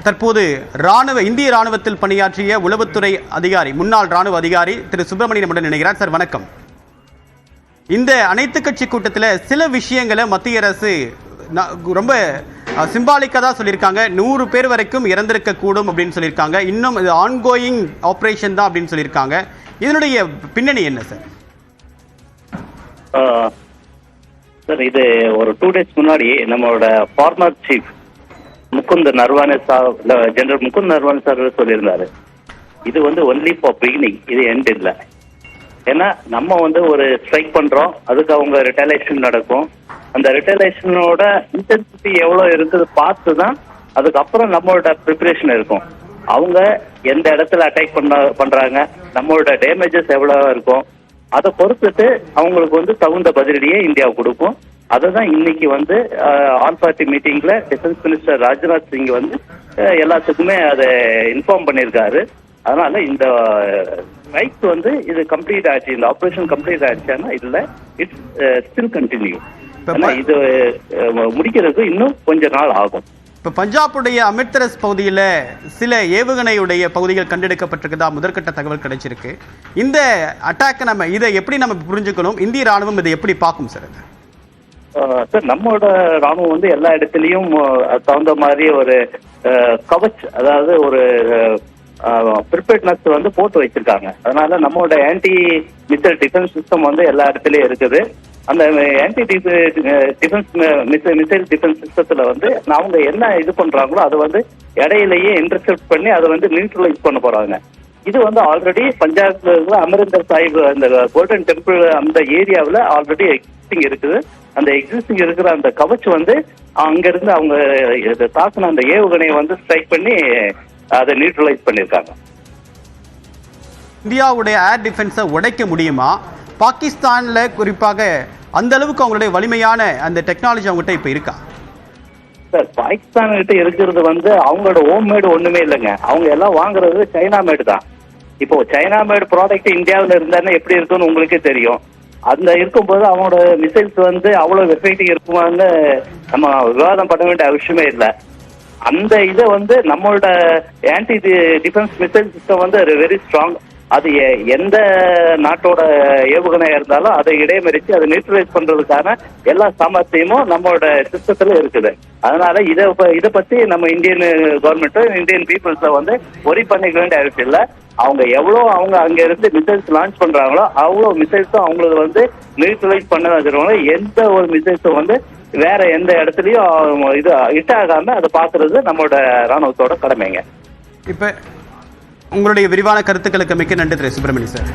தற்போது இந்திய ராணுவத்தில் பணியாற்றிய உளவுத்துறை அதிகாரி, முன்னாள் ராணுவ அதிகாரி திரு சுப்பிரமணியன் நம்முடன் இணைகிறார். சார் வணக்கம். இந்த அனைத்து கட்சி கூட்டத்தில் சில விஷயங்களை மத்திய அரசு ரொம்ப சிம்பாலிக்காக தான் சொல்லியிருக்காங்க. 100 பேர் வரைக்கும் இறந்திருக்க கூடும் அப்படின்னு சொல்லியிருக்காங்க. இன்னும் இது ஆன்கோயிங் ஆப்ரேஷன் தான் அப்படின்னு சொல்லியிருக்காங்க. இதனுடைய பின்னணி என்ன சார்? சார், இது ஒரு 2 days முன்னாடி நம்மளோட farmer chief Mukund Naravane sir, general Mukund Naravane sir சொல்லியிருந்தாரு, இது ஒன்லி ஃபார் பிகினிங், இது எண்ட் இல்லை. ஏன்னா நம்ம ஒரு ஸ்ட்ரைக் பண்றோம், அதுக்கு அவங்க ரிட்டலேஷன் நடக்கும். அந்த ரிட்டலேஷனோட இன்டென்சிட்டி எவ்வளோ இருக்குது பார்த்து தான் அதுக்கப்புறம் நம்மளோட ப்ரிப்பரேஷன் இருக்கும். அவங்க எந்த இடத்துல அட்டாக் பண்றாங்க, நம்மளோட டேமேஜஸ் எவ்வளோ இருக்கும், அதை பொறுத்துட்டு அவங்களுக்கு தகுந்த பதிலடியே இந்தியா கொடுக்கும். அதை தான் இன்னைக்கு ஆல் பார்ட்டி மீட்டிங்ல டிஃபென்ஸ் மினிஸ்டர் ராஜ்நாத் சிங் எல்லாத்துக்குமே அதை இன்ஃபார்ம் பண்ணியிருக்காரு. அதனால இந்த ஸ்ட்ரைக் இது கம்ப்ளீட் ஆச்சு, இந்த ஆபரேஷன் கம்ப்ளீட் ஆயிடுச்சான்னா இல்ல, இட்ஸ் ஸ்டில் கண்டினியூ. இது முடிக்கிறதுக்கு இன்னும் கொஞ்ச நாள் ஆகும். இப்ப பஞ்சாபுடைய அமிர்தசரஸ் பகுதியில் சில ஏவுகணையுடைய பகுதிகள் கண்டெடுக்கப்பட்டிருக்குதா முதற்கட்ட தகவல் கிடைச்சிருக்கு. இந்த அட்டாக் இதை எப்படி நம்ம புரிஞ்சுக்கணும்? இந்திய ராணுவம் இதை எப்படி பார்க்கும் சார்? சார், நம்மளோட ராணுவம் எல்லா இடத்துலயும் தகுந்த மாதிரி ஒரு கவச், அதாவது ஒரு ப்ரிப்பேர்ட்னஸ் போட்டு வச்சிருக்காங்க. அதனால நம்மளோட ஆன்டி மிசைல் டிஃபென்ஸ் சிஸ்டம் எல்லா இடத்துலயும் இருக்குது. அந்த ஆன்டி டிஃபென்ஸ் மிசைல் டிஃபென்ஸ் சிஸ்டத்துல அவங்க என்ன இது பண்றாங்களோ அதை இடையிலேயே இன்டர்செப்ட் பண்ணி அதை நியூட்ரலைஸ் பண்ண போறாங்க. இது ஆல்ரெடி பஞ்சாப்ல இருக்கிற அமரிந்தர் சாஹிப் அந்த கோல்டன் டெம்பிள் அந்த ஏரியாவில் ஆல்ரெடி எக்ஸிஸ்டிங் இருக்குது. அந்த எக்ஸிஸ்டிங் இருக்கிற அந்த கவச் அங்கிருந்து அவங்க தாக்குன அந்த ஏவுகணையை ஸ்ட்ரைக் பண்ணி அதை நியூட்ரலைஸ் பண்ணியிருக்காங்க. இந்தியாவுடைய ஏர் டிஃபென்ஸை உடைக்க முடியுமா? பாகிஸ்தான்ல குறிப்பாக அந்த அளவுக்கு அவங்களுடைய வலிமையான அந்த டெக்னாலஜி அவங்ககிட்ட இப்ப இருக்கா? சார், பாகிஸ்தான் கிட்ட இருக்கிறது அவங்களோட ஹோம் மேடு ஒண்ணுமே இல்லைங்க. அவங்க எல்லாம் வாங்குறது சைனா மேடு தான். இப்போ சைனா மேடு ப்ராடக்ட் இந்தியாவில் இருந்தாருன்னா எப்படி இருக்குன்னு உங்களுக்கே தெரியும். அந்த இருக்கும்போது அவங்களோட மிசைல்ஸ் அவ்வளவு எஃபெக்டிவ் இருக்குமான்னு நம்ம விவாதம் பண்ண வேண்டிய அவசியமே இல்லை. அந்த இதை நம்மளோட anti defence missile system very strong. அது எந்த நாட்டோட ஏவுகணையா இருந்தாலும் அதை இடைமறிச்சு அதை நியூட்ரலைஸ் பண்றதுக்கான எல்லா சாமர்த்தியமும் நம்மளோட சிஸ்டத்துல இருக்குது. அதனால இதை பத்தி நம்ம இந்தியன் கவர்மெண்ட்டும் இந்தியன் பீப்புள்ஸ ஒரி பண்ணிக்க வேண்டிய அவசியம் இல்லை. அவங்க அவங்க அங்க இருந்து மிசைல்ஸ் லான்ச் பண்றாங்களோ அவ்வளவு மிசைல்ஸும் அவங்களுக்கு நியூட்ரலைஸ் பண்ண வச்சிருவாங்க. எந்த ஒரு மிசைல்ஸும் வேற எந்த இடத்துலயும் இது ஹிட் ஆகாம அதை பாக்குறது நம்மளோட ராணுவத்தோட கடமைங்க. இப்ப உங்களுடைய விரிவான கருத்துக்களுக்கு மிக்க நன்றி திரு சுப்பிரமணியன் சார்.